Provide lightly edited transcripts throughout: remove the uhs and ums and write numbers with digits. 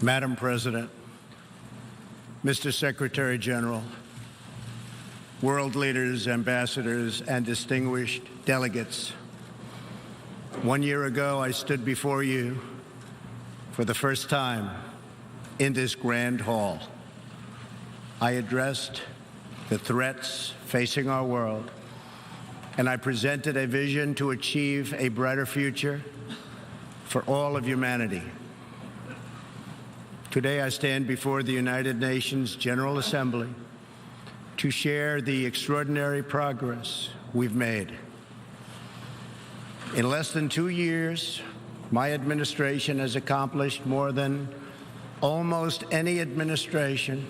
Madam President, Mr. Secretary General, world leaders, ambassadors, and distinguished delegates, 1 year ago, I stood before you for the first time in this grand hall. I addressed the threats facing our world, and I presented a vision to achieve a brighter future for all of humanity. Today, I stand before the United Nations General Assembly to share the extraordinary progress we've made. In less than 2 years, my administration has accomplished more than almost any administration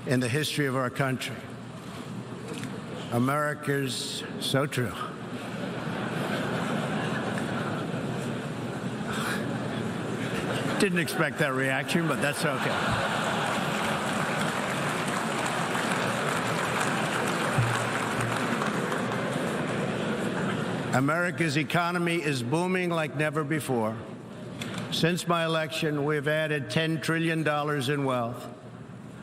in the history of our country. America's so true. Didn't expect that reaction, but that's okay. America's economy is booming like never before. Since my election, we've added $10 trillion in wealth.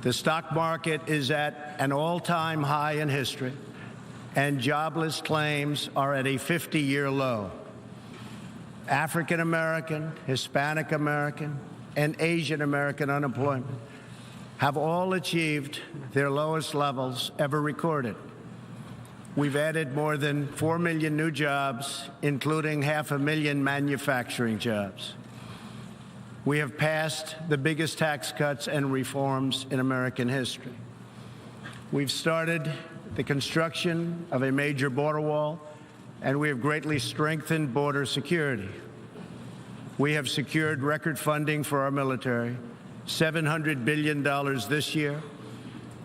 The stock market is at an all-time high in history, and jobless claims are at a 50-year low. African American, Hispanic American, and Asian American unemployment have all achieved their lowest levels ever recorded. We've added more than 4 million new jobs, including 500,000 manufacturing jobs. We have passed the biggest tax cuts and reforms in American history. We've started the construction of a major border wall, and we have greatly strengthened border security. We have secured record funding for our military, $700 billion this year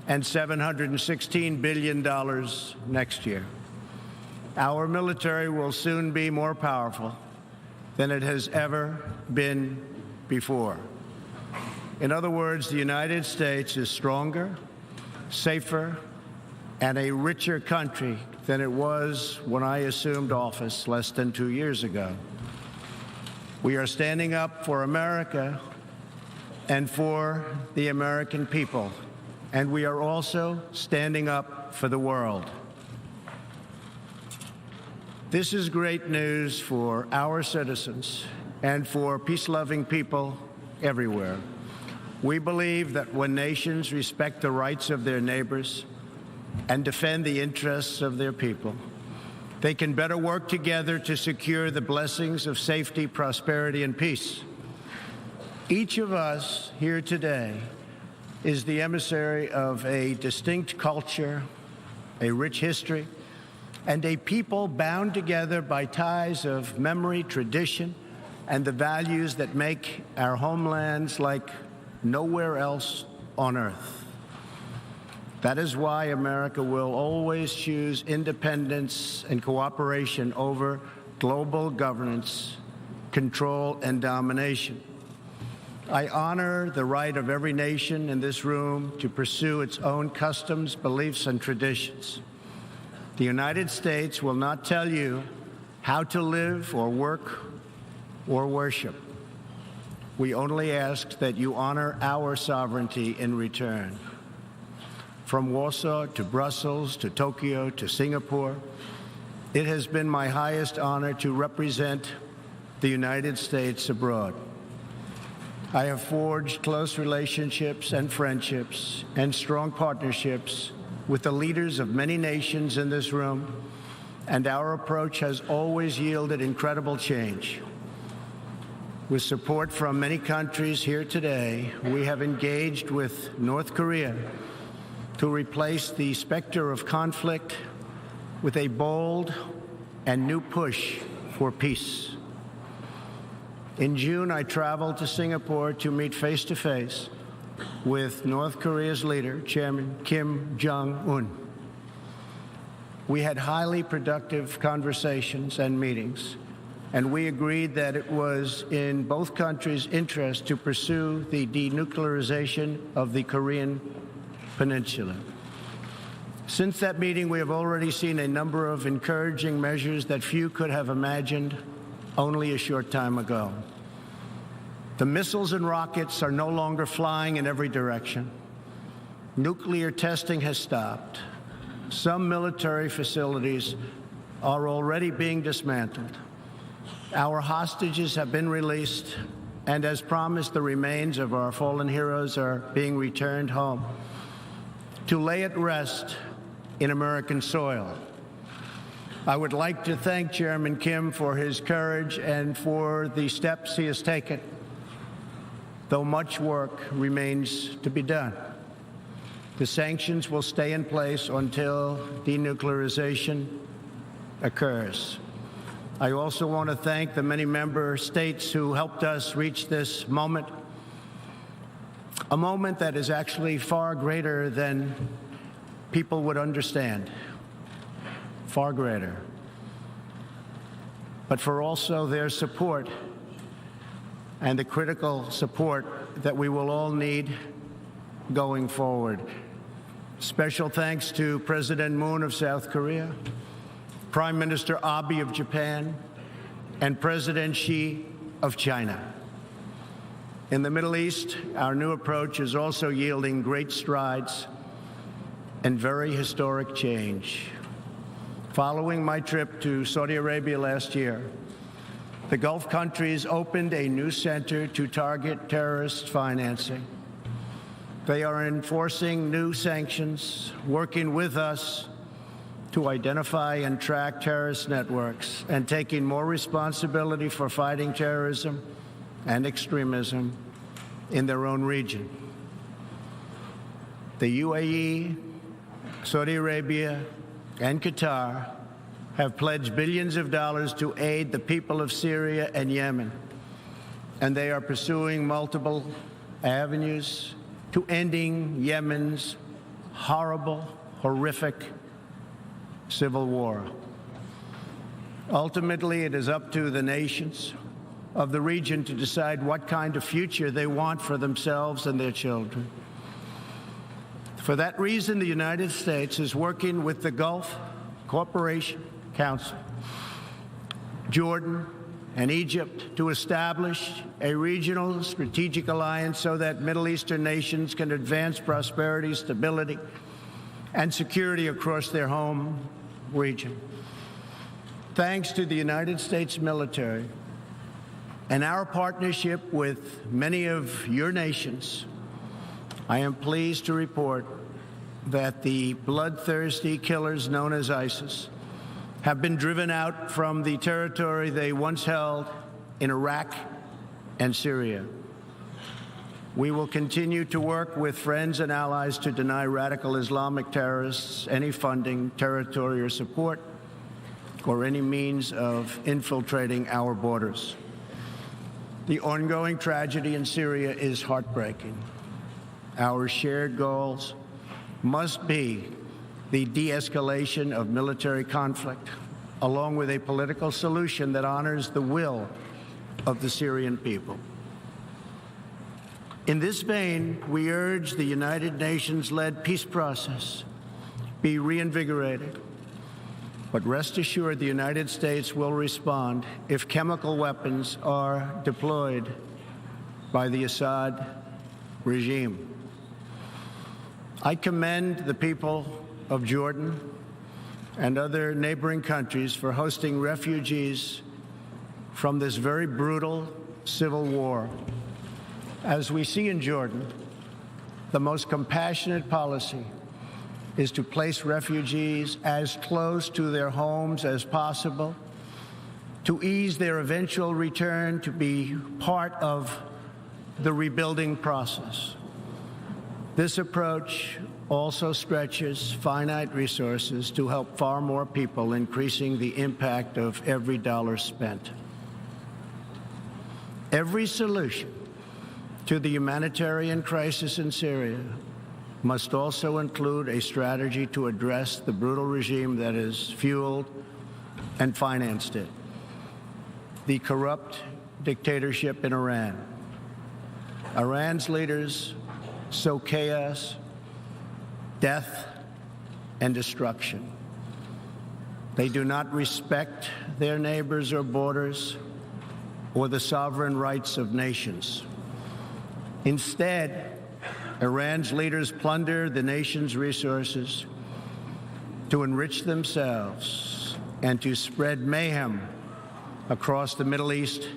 and $716 billion next year. Our military will soon be more powerful than it has ever been before. In other words, the United States is stronger, safer, and a richer country than it was when I assumed office less than 2 years ago. We are standing up for America and for the American people, and we are also standing up for the world. This is great news for our citizens and for peace-loving people everywhere. We believe that when nations respect the rights of their neighbors and defend the interests of their people, they can better work together to secure the blessings of safety, prosperity, and peace. Each of us here today is the emissary of a distinct culture, a rich history, and a people bound together by ties of memory, tradition, and the values that make our homelands like nowhere else on earth. That is why America will always choose independence and cooperation over global governance, control, and domination. I honor the right of every nation in this room to pursue its own customs, beliefs, and traditions. The United States will not tell you how to live or work or worship. We only ask that you honor our sovereignty in return. From Warsaw to Brussels to Tokyo to Singapore, it has been my highest honor to represent the United States abroad. I have forged close relationships and friendships and strong partnerships with the leaders of many nations in this room, and our approach has always yielded incredible change. With support from many countries here today, we have engaged with North Korea to replace the specter of conflict with a bold and new push for peace. In June, I traveled to Singapore to meet face-to-face with North Korea's leader, Chairman Kim Jong-un. We had highly productive conversations and meetings, and we agreed that it was in both countries' interest to pursue the denuclearization of the Korean Peninsula. Since that meeting, we have already seen a number of encouraging measures that few could have imagined only a short time ago. The missiles and rockets are no longer flying in every direction. Nuclear testing has stopped. Some military facilities are already being dismantled. Our hostages have been released, and as promised, the remains of our fallen heroes are being returned home to lay at rest in American soil. I would like to thank Chairman Kim for his courage and for the steps he has taken, though much work remains to be done. The sanctions will stay in place until denuclearization occurs. I also want to thank the many member states who helped us reach this moment, a moment that is actually far greater than people would understand, far greater, but for also their support and the critical support that we will all need going forward. Special thanks to President Moon of South Korea, Prime Minister Abe of Japan, and President Xi of China. In the Middle East, our new approach is also yielding great strides and very historic change. Following my trip to Saudi Arabia last year, the Gulf countries opened a new center to target terrorist financing. They are enforcing new sanctions, working with us to identify and track terrorist networks, and taking more responsibility for fighting terrorism and extremism in their own region. The UAE, Saudi Arabia, and Qatar have pledged billions of dollars to aid the people of Syria and Yemen, and they are pursuing multiple avenues to ending Yemen's horrible, horrific civil war. Ultimately, it is up to the nations of the region to decide what kind of future they want for themselves and their children. For that reason, the United States is working with the Gulf Cooperation Council, Jordan, and Egypt to establish a regional strategic alliance so that Middle Eastern nations can advance prosperity, stability, and security across their home region. Thanks to the United States military and our partnership with many of your nations, I am pleased to report that the bloodthirsty killers known as ISIS have been driven out from the territory they once held in Iraq and Syria. We will continue to work with friends and allies to deny radical Islamic terrorists any funding, territory, or support, or any means of infiltrating our borders. The ongoing tragedy in Syria is heartbreaking. Our shared goals must be the de-escalation of military conflict, along with a political solution that honors the will of the Syrian people. In this vein, we urge the United Nations-led peace process be reinvigorated. But rest assured, the United States will respond if chemical weapons are deployed by the Assad regime. I commend the people of Jordan and other neighboring countries for hosting refugees from this very brutal civil war. As we see in Jordan, the most compassionate policy is to place refugees as close to their homes as possible, to ease their eventual return to be part of the rebuilding process. This approach also stretches finite resources to help far more people, increasing the impact of every dollar spent. Every solution to the humanitarian crisis in Syria must also include a strategy to address the brutal regime that has fueled and financed it, the corrupt dictatorship in Iran. Iran's leaders sow chaos, death, and destruction. They do not respect their neighbors or borders or the sovereign rights of nations. Instead, Iran's leaders plunder the nation's resources to enrich themselves and to spread mayhem across the Middle East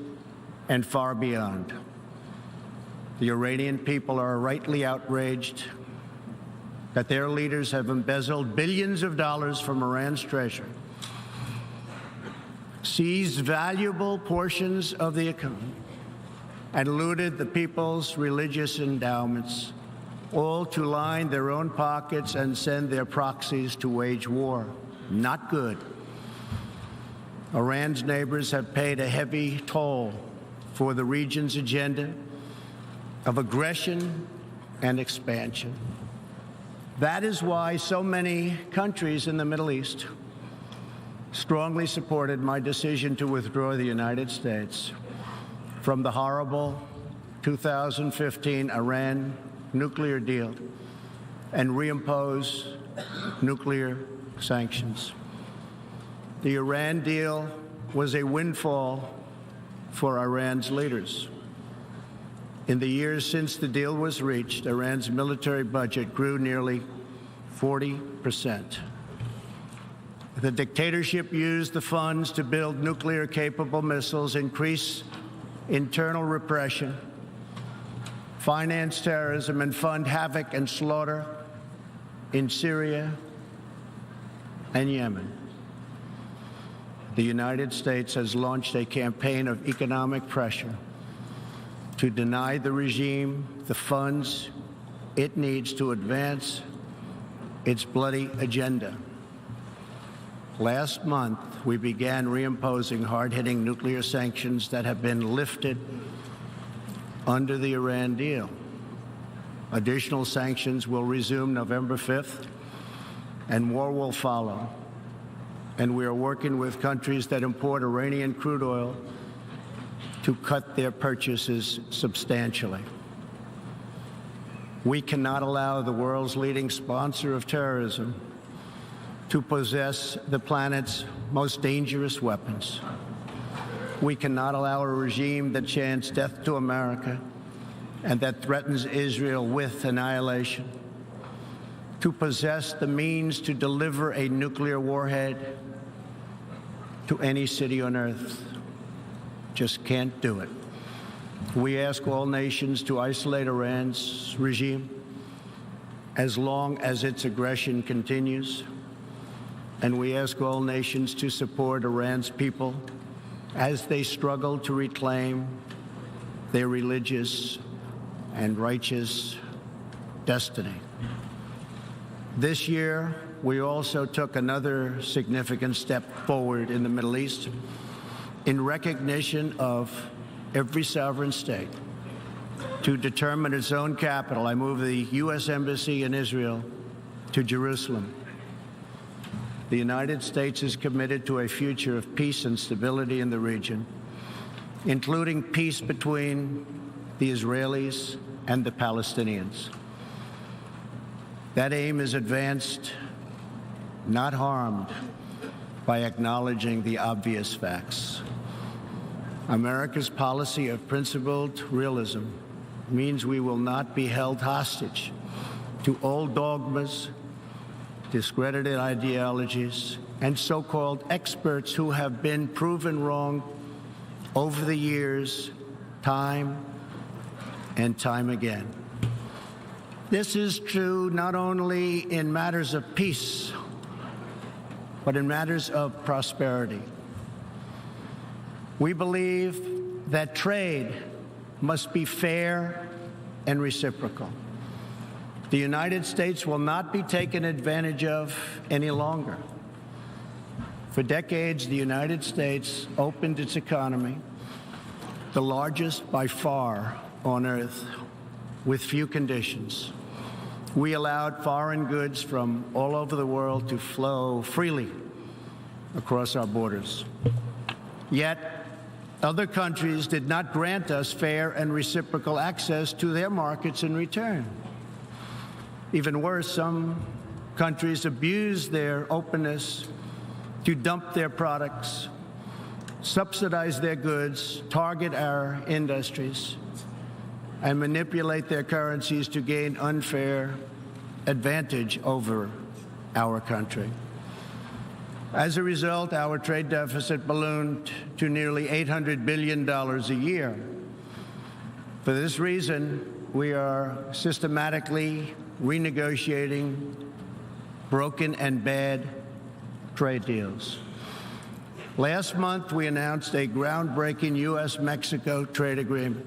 and far beyond. The Iranian people are rightly outraged that their leaders have embezzled billions of dollars from Iran's treasury, seized valuable portions of the economy, and looted the people's religious endowments, all to line their own pockets and send their proxies to wage war. Not good. Iran's neighbors have paid a heavy toll for the region's agenda of aggression and expansion. That is why so many countries in the Middle East strongly supported my decision to withdraw the United States from the horrible 2015 Iran nuclear deal and reimpose nuclear sanctions. The Iran deal was a windfall for Iran's leaders. In the years since the deal was reached, Iran's military budget grew nearly 40%. The dictatorship used the funds to build nuclear-capable missiles, increase internal repression, finance terrorism, and fund havoc and slaughter in Syria and Yemen. The United States has launched a campaign of economic pressure to deny the regime the funds it needs to advance its bloody agenda. Last month, we began reimposing hard-hitting nuclear sanctions that have been lifted under the Iran deal. Additional sanctions will resume November 5th, and more will follow. And we are working with countries that import Iranian crude oil to cut their purchases substantially. We cannot allow the world's leading sponsor of terrorism to possess the planet's most dangerous weapons. We cannot allow a regime that chants death to America and that threatens Israel with annihilation to possess the means to deliver a nuclear warhead to any city on earth. Just can't do it. We ask all nations to isolate Iran's regime as long as its aggression continues. And we ask all nations to support Iran's people as they struggle to reclaim their religious and righteous destiny. This year, we also took another significant step forward in the Middle East in recognition of every sovereign state to determine its own capital. I moved the U.S. Embassy in Israel to Jerusalem. The United States is committed to a future of peace and stability in the region, including peace between the Israelis and the Palestinians. That aim is advanced, not harmed, by acknowledging the obvious facts. America's policy of principled realism means we will not be held hostage to old dogmas, discredited ideologies, and so-called experts who have been proven wrong over the years, time and time again. This is true not only in matters of peace, but in matters of prosperity. We believe that trade must be fair and reciprocal. The United States will not be taken advantage of any longer. For decades, the United States opened its economy, the largest by far on earth, with few conditions. We allowed foreign goods from all over the world to flow freely across our borders. Yet, other countries did not grant us fair and reciprocal access to their markets in return. Even worse, some countries abused their openness to dump their products, subsidize their goods, target our industries, and manipulate their currencies to gain unfair advantage over our country. As a result, our trade deficit ballooned to nearly $800 billion a year. For this reason, we are systematically renegotiating broken and bad trade deals. Last month, we announced a groundbreaking U.S.-Mexico trade agreement.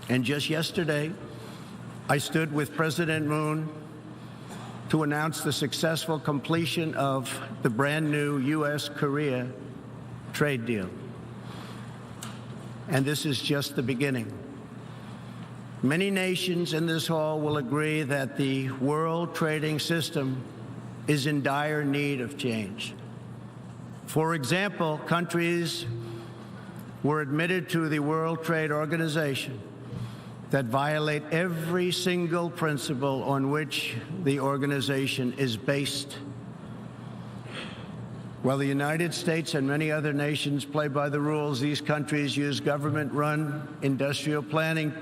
And just yesterday, I stood with President Moon to announce the successful completion of the brand-new U.S.-Korea trade deal. And this is just the beginning. Many nations in this hall will agree that the world trading system is in dire need of change. For example, countries were admitted to the World Trade Organization that violate every single principle on which the organization is based. While the United States and many other nations play by the rules, these countries use government-run industrial planning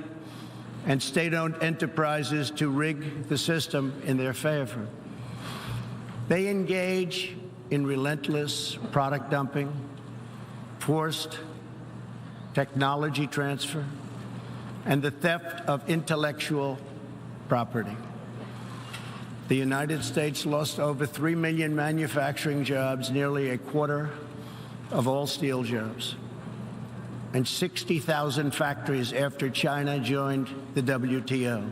and state-owned enterprises to rig the system in their favor. They engage in relentless product dumping, forced technology transfer, and the theft of intellectual property. The United States lost over 3 million manufacturing jobs, nearly a quarter of all steel jobs, and 60,000 factories after China joined the WTO.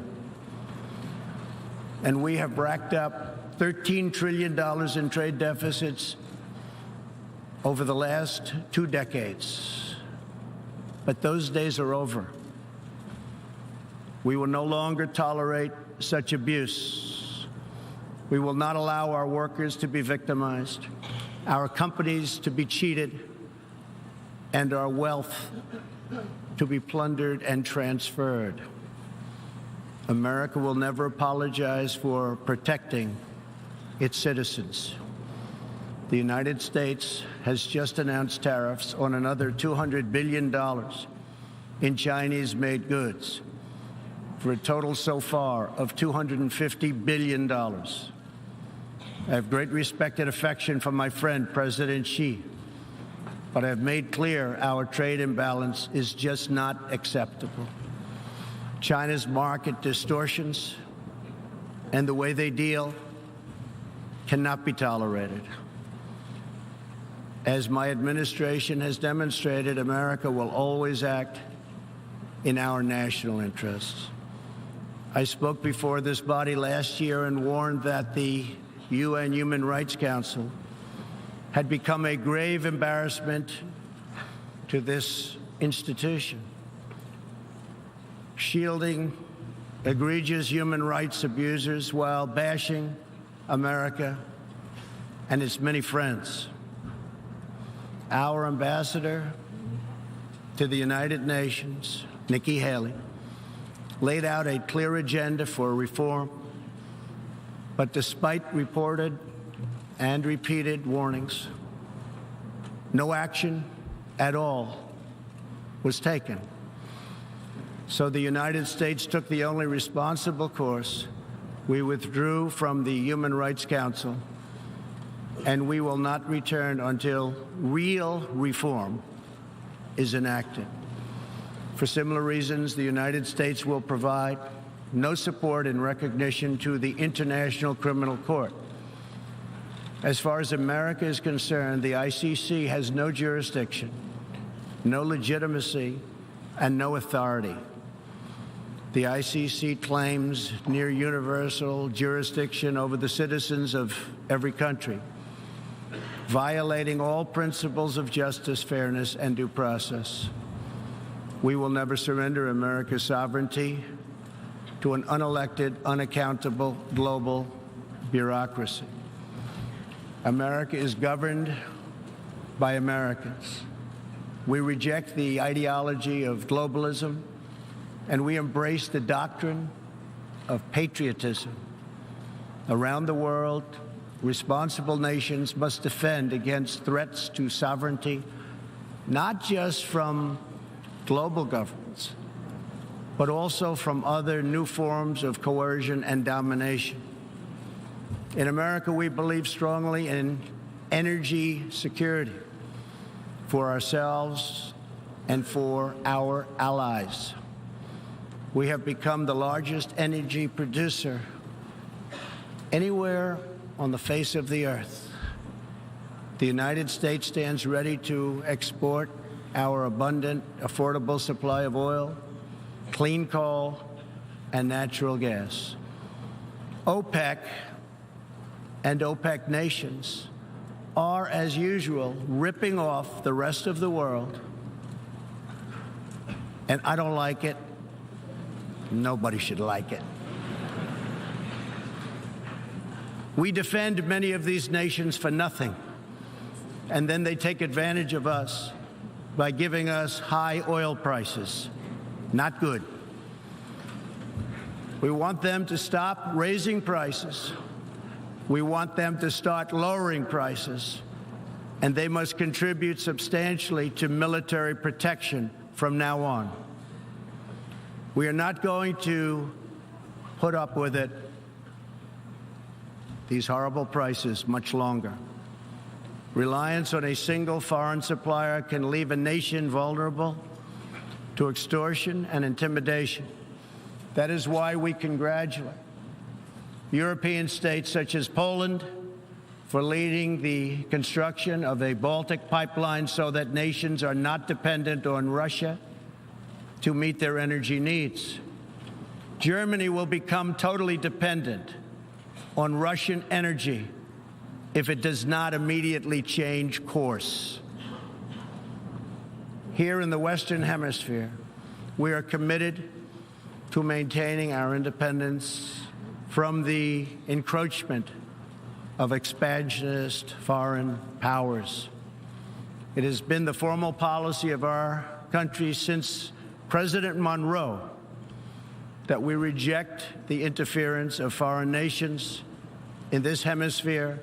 And we have racked up $13 trillion in trade deficits over the last 2 decades. But those days are over. We will no longer tolerate such abuse. We will not allow our workers to be victimized, our companies to be cheated, and our wealth to be plundered and transferred. America will never apologize for protecting its citizens. The United States has just announced tariffs on another $200 billion in Chinese-made goods, for a total so far of $250 billion. I have great respect and affection for my friend, President Xi, but I have made clear our trade imbalance is just not acceptable. China's market distortions and the way they deal cannot be tolerated. As my administration has demonstrated, America will always act in our national interests. I spoke before this body last year and warned that the UN Human Rights Council had become a grave embarrassment to this institution, shielding egregious human rights abusers while bashing America and its many friends. Our ambassador to the United Nations, Nikki Haley, laid out a clear agenda for reform, but despite reported and repeated warnings, no action at all was taken. So the United States took the only responsible course. We withdrew from the Human Rights Council, and we will not return until real reform is enacted. For similar reasons, the United States will provide no support in recognition to the International Criminal Court. As far as America is concerned, the ICC has no jurisdiction, no legitimacy, and no authority. The ICC claims near universal jurisdiction over the citizens of every country, violating all principles of justice, fairness, and due process. We will never surrender America's sovereignty to an unelected, unaccountable global bureaucracy. America is governed by Americans. We reject the ideology of globalism, and we embrace the doctrine of patriotism. Around the world, responsible nations must defend against threats to sovereignty, not just from global governments, but also from other new forms of coercion and domination. In America, we believe strongly in energy security for ourselves and for our allies. We have become the largest energy producer anywhere on the face of the earth. The United States stands ready to export our abundant, affordable supply of oil, clean coal, and natural gas. OPEC and OPEC nations are, as usual, ripping off the rest of the world. And I don't like it. Nobody should like it. We defend many of these nations for nothing, and then they take advantage of us by giving us high oil prices. Not good. We want them to stop raising prices. We want them to start lowering prices, and they must contribute substantially to military protection from now on. We are not going to put up with it, these horrible prices, much longer. Reliance on a single foreign supplier can leave a nation vulnerable to extortion and intimidation. That is why we congratulate European states such as Poland for leading the construction of a Baltic pipeline so that nations are not dependent on Russia to meet their energy needs. Germany will become totally dependent on Russian energy if it does not immediately change course. Here in the Western Hemisphere, we are committed to maintaining our independence from the encroachment of expansionist foreign powers. It has been the formal policy of our country since President Monroe that we reject the interference of foreign nations in this hemisphere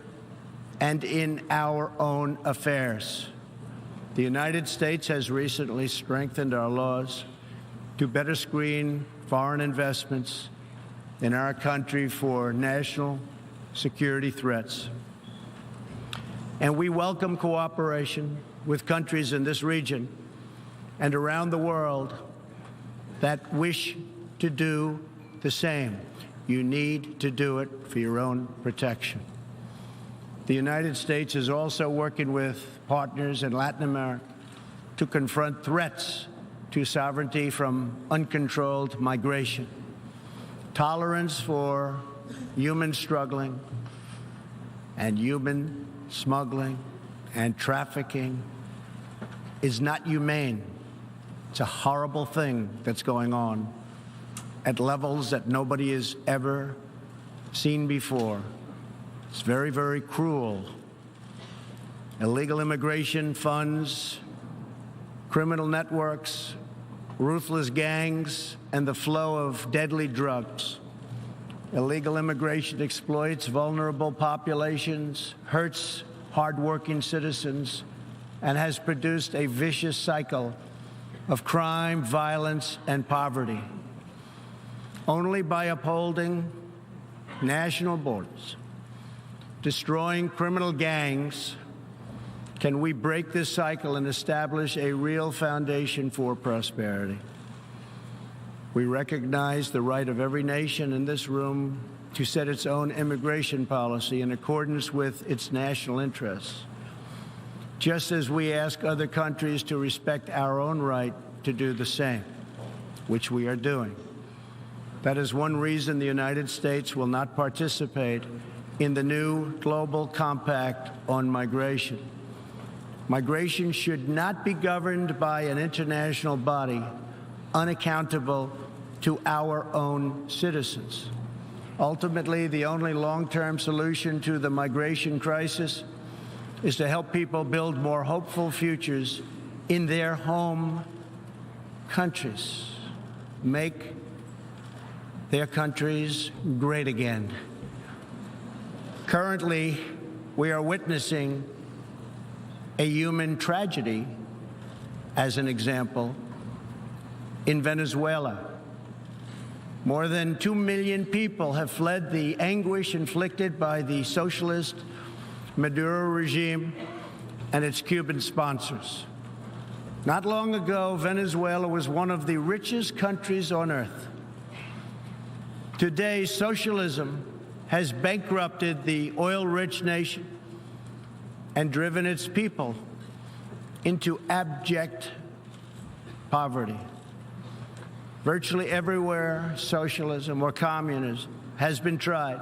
and in our own affairs. The United States has recently strengthened our laws to better screen foreign investments in our country for national security threats. And we welcome cooperation with countries in this region and around the world that wish to do the same. You need to do it for your own protection. The United States is also working with partners in Latin America to confront threats to sovereignty from uncontrolled migration. Tolerance for human struggling and human smuggling and trafficking is not humane. It's a horrible thing that's going on at levels that nobody has ever seen before. It's very, very cruel. Illegal immigration funds criminal networks, ruthless gangs, and the flow of deadly drugs. Illegal immigration exploits vulnerable populations, hurts hardworking citizens, and has produced a vicious cycle of crime, violence, and poverty. Only by upholding national borders, destroying criminal gangs, can we break this cycle and establish a real foundation for prosperity. We recognize the right of every nation in this room to set its own immigration policy in accordance with its national interests, just as we ask other countries to respect our own right to do the same, which we are doing. That is one reason the United States will not participate in the new global compact on migration. Migration should not be governed by an international body unaccountable to our own citizens. Ultimately, the only long-term solution to the migration crisis is to help people build more hopeful futures in their home countries, make their countries great again. Currently, we are witnessing a human tragedy, as an example, in Venezuela, More than 2 million people have fled the anguish inflicted by the socialist Maduro regime and its Cuban sponsors. Not long ago, Venezuela was one of the richest countries on earth. Today, socialism has bankrupted the oil-rich nation and driven its people into abject poverty. Virtually everywhere socialism or communism has been tried,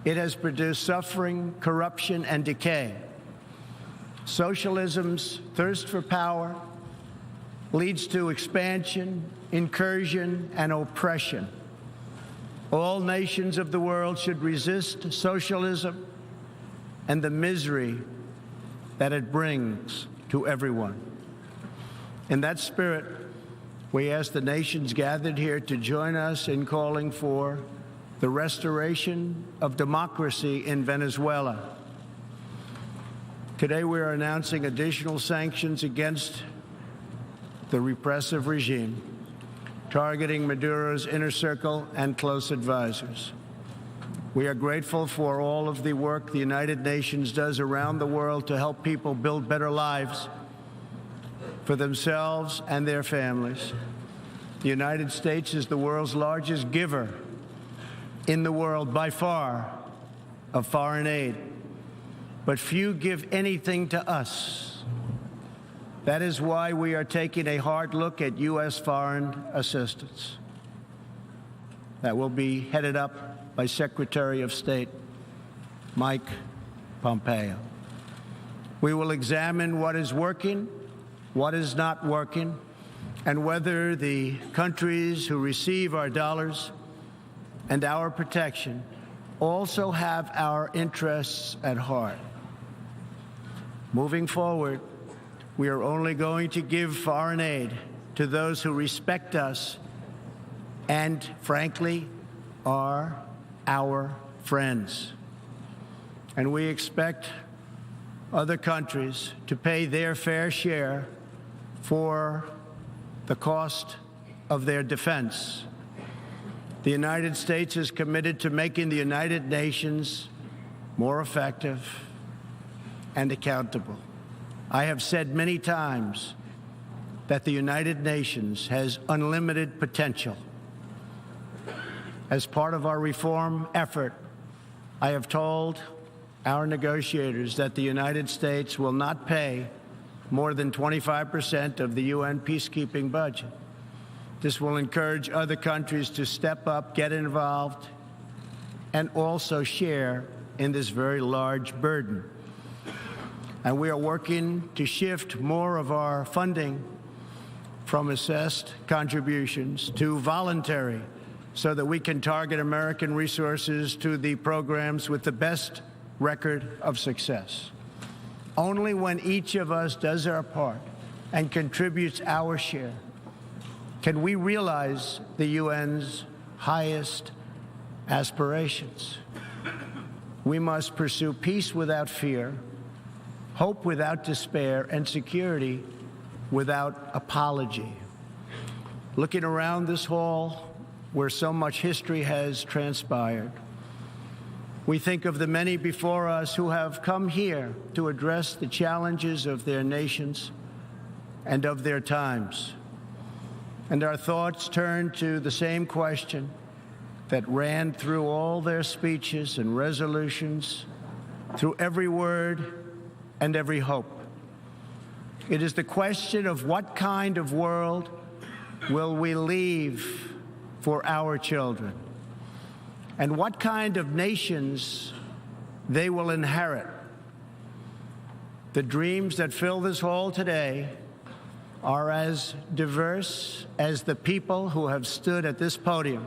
it has produced suffering, corruption, and decay. Socialism's thirst for power leads to expansion, incursion, and oppression. All nations of the world should resist socialism and the misery that it brings to everyone. In that spirit, we ask the nations gathered here to join us in calling for the restoration of democracy in Venezuela. Today, we are announcing additional sanctions against the repressive regime, targeting Maduro's inner circle and close advisors. We are grateful for all of the work the United Nations does around the world to help people build better lives for themselves and their families. The United States is the world's largest giver in the world by far of foreign aid, but few give anything to us. That is why we are taking a hard look at U.S. foreign assistance. That will be headed up by Secretary of State Mike Pompeo. We will examine what is working, what is not working, and whether the countries who receive our dollars and our protection also have our interests at heart. Moving forward, we are only going to give foreign aid to those who respect us and, frankly, are our friends. And we expect other countries to pay their fair share for the cost of their defense. The United States is committed to making the United Nations more effective and accountable. I have said many times that the United Nations has unlimited potential. As part of our reform effort, I have told our negotiators that the United States will not pay more than 25% of the UN peacekeeping budget. This will encourage other countries to step up, get involved, and also share in this very large burden. And we are working to shift more of our funding from assessed contributions to voluntary, so that we can target American resources to the programs with the best record of success. Only when each of us does our part and contributes our share can we realize the UN's highest aspirations. We must pursue peace without fear, hope without despair, and security without apology. Looking around this hall, where so much history has transpired, we think of the many before us who have come here to address the challenges of their nations and of their times. And our thoughts turn to the same question that ran through all their speeches and resolutions, through every word and every hope. It is the question of what kind of world will we leave for our children, and what kind of nations they will inherit. The dreams that fill this hall today are as diverse as the people who have stood at this podium,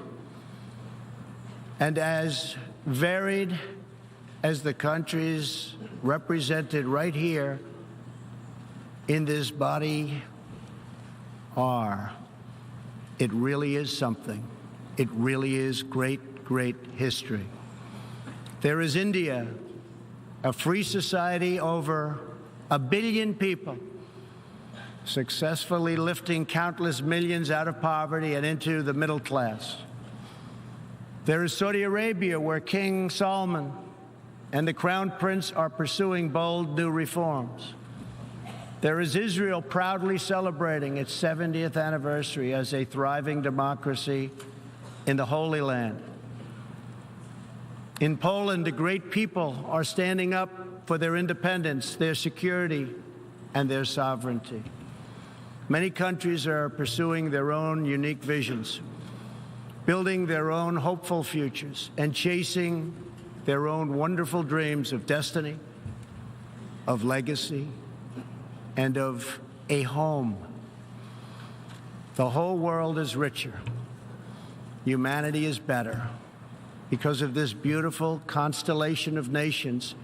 and as varied as the countries represented right here in this body are. It really is something. It really is great, great history. There is India, a free society, over 1 billion people, successfully lifting countless millions out of poverty and into the middle class. There is Saudi Arabia, where King Salman and the Crown Prince are pursuing bold new reforms. There is Israel, proudly celebrating its 70th anniversary as a thriving democracy in the Holy Land. In Poland, the great people are standing up for their independence, their security, and their sovereignty. Many countries are pursuing their own unique visions, building their own hopeful futures, and chasing their own wonderful dreams of destiny, of legacy, and of a home. The whole world is richer. Humanity is better because of this beautiful constellation of nations,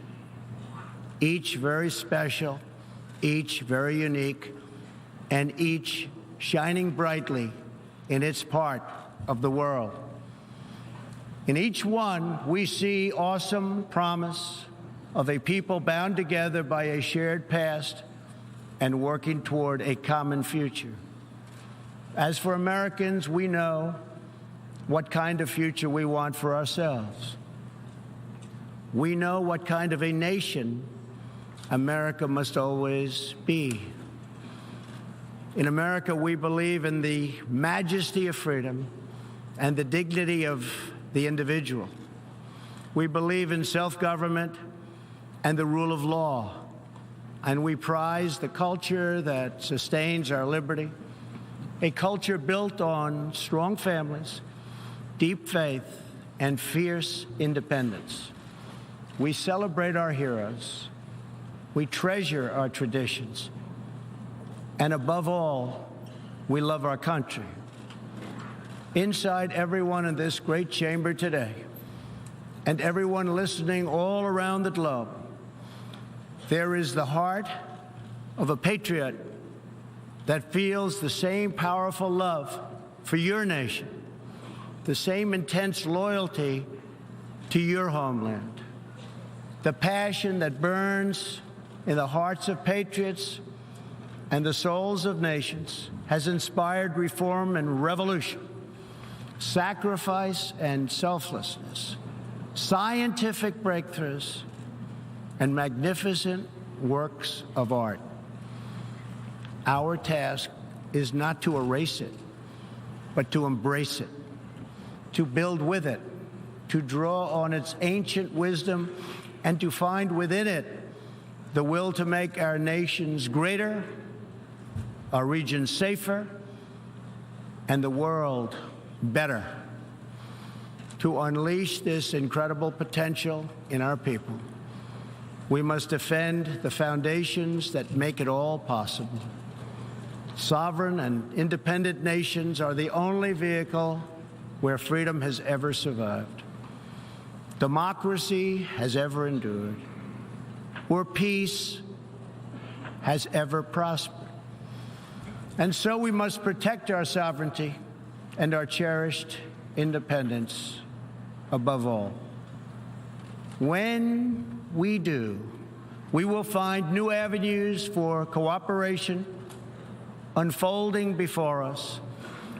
each very special, each very unique, and each shining brightly in its part of the world. In each one, we see awesome promise of a people bound together by a shared past and working toward a common future. As for Americans, we know what kind of future we want for ourselves. We know what kind of a nation America must always be. In America, we believe in the majesty of freedom and the dignity of the individual. We believe in self-government and the rule of law. And we prize the culture that sustains our liberty, a culture built on strong families, deep faith, and fierce independence. We celebrate our heroes. We treasure our traditions. And above all, we love our country. Inside everyone in this great chamber today, and everyone listening all around the globe, there is the heart of a patriot that feels the same powerful love for your nation, the same intense loyalty to your homeland. The passion that burns in the hearts of patriots and the souls of nations has inspired reform and revolution, sacrifice and selflessness, scientific breakthroughs, and magnificent works of art. Our task is not to erase it, but to embrace it, to build with it, to draw on its ancient wisdom, and to find within it the will to make our nations greater, our region safer, and the world better. To unleash this incredible potential in our people, we must defend the foundations that make it all possible. Sovereign and independent nations are the only vehicle where freedom has ever survived, democracy has ever endured, where peace has ever prospered. And so we must protect our sovereignty and our cherished independence above all. When we do, we will find new avenues for cooperation unfolding before us.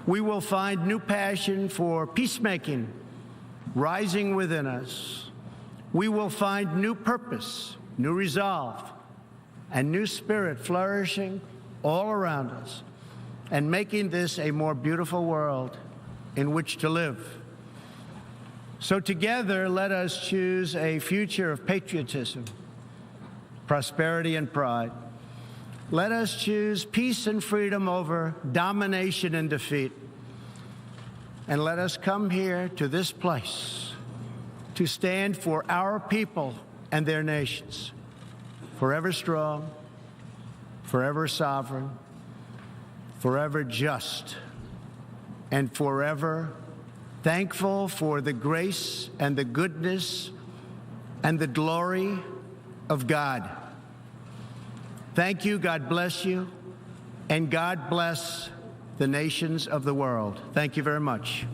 We will find new passion for peacemaking rising within us. We will find new purpose, new resolve, and new spirit flourishing all around us, and making this a more beautiful world in which to live. So together, let us choose a future of patriotism, prosperity, and pride. Let us choose peace and freedom over domination and defeat. And let us come here to this place to stand for our people and their nations, forever strong, forever sovereign, forever just, and forever thankful for the grace and the goodness and the glory of God. Thank you, God bless you, and God bless the nations of the world. Thank you very much.